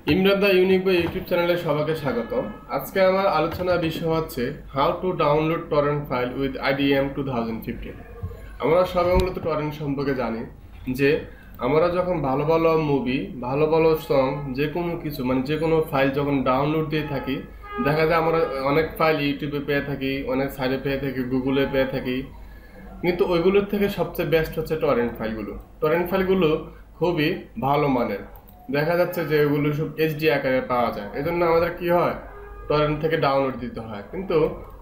Imran the unique by YouTube চ্যানেলে সবাইকে স্বাগতম। আজকে আমার আলোচনার বিষয় হচ্ছে how to download torrent file with IDM 2015। আমরা সবাই মূলত টরেন্ট সম্পর্কে জানি যে আমরা যখন ভালো ভালো মুভি, ভালো ভালো সং, যে কোনো কিছু যে কোনো ফাইল যখন ডাউনলোড দিয়ে থাকি, দেখা যায় আমরা অনেক ফাইল ইউটিউবে পেয়ে থাকি, অনেক সাইটে পেয়ে থাকি, গুগলে পেয়ে থাকি, কিন্তু ওইগুলোর থেকে সবচেয়ে বেস্ট হচ্ছে টরেন্ট ফাইলগুলো। টরেন্ট ফাইলগুলো খুবই ভালো মানের, দেখা যাচ্ছে যে ওগুলো সব HD আকারে পাওয়া যায়। এজন্য আমাদের কি হয়, টরেন্ট থেকে ডাউনলোড দিতে হয়। কিন্তু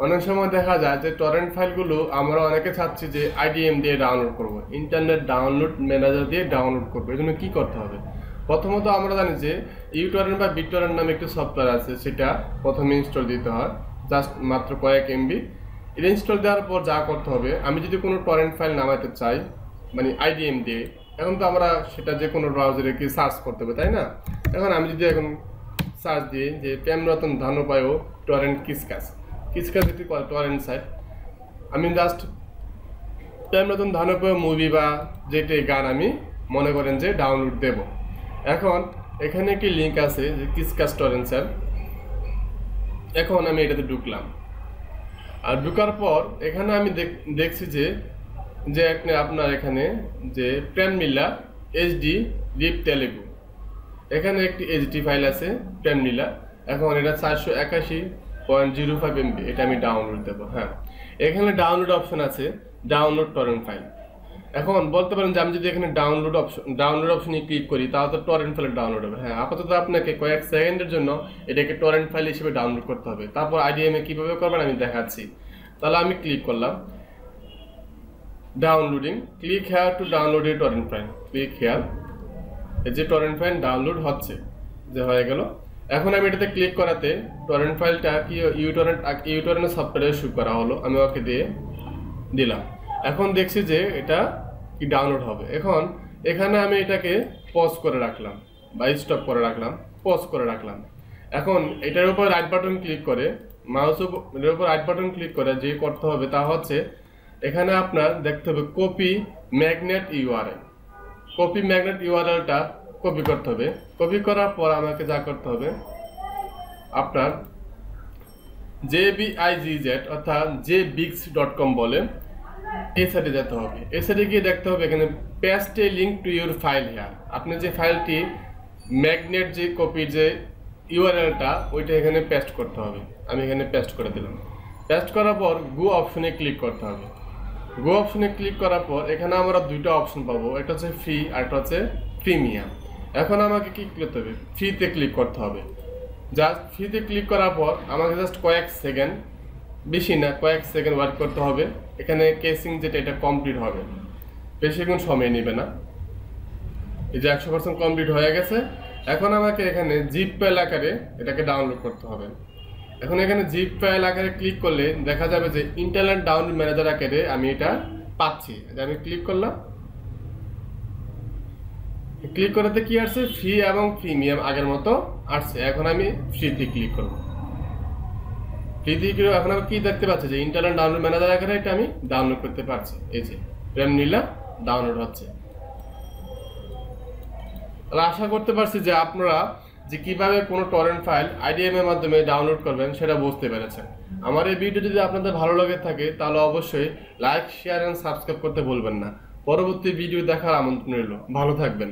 অনেক সময় দেখা যায় যে টরেন্ট ফাইলগুলো আমরা অনেকে চাচ্ছি যে IDM দিয়ে ডাউনলোড করব, ইন্টারনেট ডাউনলোড ম্যানেজার দিয়ে ডাউনলোড করবো। এজন্য কি করতে হবে? প্রথমত আমরা জানি যে ইউটরেন্ট বা বিটরেন্ট নামে একটি সফটওয়্যার আছে, সেটা প্রথমে ইনস্টল দিতে হয়, জাস্ট মাত্র কয়েক MB। এটা ইনস্টল দেওয়ার পর যা করতে হবে, আমি যদি কোনো টরেন্ট ফাইল নামাতে চাই IDM দিয়ে, এখন তো আমরা সেটা যে কোনো ব্রাউজারে কি সার্চ করতে হবে, তাই না? এখন আমি যদি এখন সার্চ দিই যে প্রেমরতন ধানোপায় টরেন্ট কিসকাস একটি টরেন্ট সাইট, আমি জাস্ট প্রেমরতন ধানোপায় মুভি বা যেটি গান আমি মনে করেন যে ডাউনলোড দেব। এখন এখানে একটি লিঙ্ক আছে যে কিসকাস টরেন্ট সাইট। এখন আমি এটাতে ঢুকলাম, আর ঢুকার পর এখানে আমি দেখছি যে আপনার এখানে যে প্রেমনীলা HD রিপ তেলেগু, এখানে একটি HD ফাইল আছে প্রেমনীলা। এখন এটা 481.05 MB, এটা আমি ডাউনলোড দেবো। হ্যাঁ, এখানে ডাউনলোড অপশন আছে, ডাউনলোড টরেন্ট ফাইল। এখন বলতে পারেন যে আমি যদি এখানে ডাউনলোড অপশনে ক্লিক করি, তাহলে তো টরেন্ট ফাইল ডাউনলোড হবে। হ্যাঁ, আপাতত আপনাকে কয়েক সেকেন্ডের জন্য এটাকে টরেন্ট ফাইল হিসেবে ডাউনলোড করতে হবে। তারপর IDM এ কিভাবে করবেন আমি দেখাচ্ছি। তাহলে আমি ক্লিক করলাম downloading, click here to download A torrent file, click here. এই যে টরেন্ট ফাইল ডাউনলোড হচ্ছে, যে হয়ে গেল। এখন আমি এটাতে ক্লিক করাতে টরেন্ট ফাইলটা কি ইউটরেন্ট সফটওয়্যারে শুরু করা হলো, আমি ওকে দিয়ে দিলাম। এখন দেখছি যে এটা কি ডাউনলোড হবে। এখন এখানে আমি এটাকে পজ করে রাখলাম বা স্টপ করে রাখলাম, পজ করে রাখলাম। এখন এটার উপর রাইট বাটন ক্লিক করে, এর উপর রাইট বাটন ক্লিক করে যে করতে হবে তা হচ্ছে, এখানে আপনার দেখতে হবে copy magnet URL। Copy magnet URLটা কপি করতে হবে। কপি করার পর আমাকে যা করতে হবে, আপনার JBIGZ অর্থাৎ jbigs.com বলে এই সাইটে যেতে হবে। এই সাইটে গিয়ে দেখতে হবে এখানে paste a link to your file here. আপনি যে ফাইলটি ম্যাগনেট যে কপির যে URLটা, ওইটা এখানে পেস্ট করতে হবে। আমি এখানে পেস্ট করে দিলাম। পেস্ট করার পর গো অপশনে ক্লিক করতে হবে। গো অপশনে ক্লিক করার পর এখানে আমরা দুইটা অপশন পাবো, একটা হচ্ছে ফ্রি আর একটা হচ্ছে প্রিমিয়াম। এখন আমাকে কি করতে হবে, ফ্রিতে ক্লিক করতে হবে। জাস্ট ফ্রিতে ক্লিক করার পর আমাকে জাস্ট কয়েক সেকেন্ড, বেশি না, কয়েক সেকেন্ড ওয়েট করতে হবে। এখানে কেসিং যেটা, এটা কমপ্লিট হবে, বেশিক্ষণ সময় নেবে না। এই যে 100% কমপ্লিট হয়ে গেছে। এখন আমাকে এখানে জিপ ফাইল আকারে এটাকে ডাউনলোড করতে হবে। এখন এখানে জিপ ফাইল আকারে ক্লিক করলে দেখা যাবে যে ইন্টারনেট ডাউনলোড ম্যানেজার আকারে আমি এটা পাচ্ছি। আমি ক্লিক করলাম, ক্লিক করাতে কি আসছে, ফ্রি এবং প্রিমিয়াম আগের মতো আসছে। এখন আমি ফ্রিতে ক্লিক করব। ফ্রিতে ক্লিক, এখন আমি কি দেখতে পাচ্ছি যে ইন্টারনেট ডাউনলোড ম্যানেজার আকারে এটা আমি ডাউনলোড করতে পারছি। এই যে প্রেমনীলা ডাউনলোড হচ্ছে। তাহলে আশা করতে পারছি যে আপনারা যে কিভাবে কোনো টরেন্ট ফাইল IDM এর মাধ্যমে ডাউনলোড করবেন সেটা বুঝতে পেরেছেন। আমার এই ভিডিও যদি আপনাদের ভালো লাগে থাকে, তাহলে অবশ্যই লাইক, শেয়ার এন্ড সাবস্ক্রাইব করতে ভুলবেন না। পরবর্তী ভিডিও দেখার আমন্ত্রণ রইল। ভালো থাকবেন।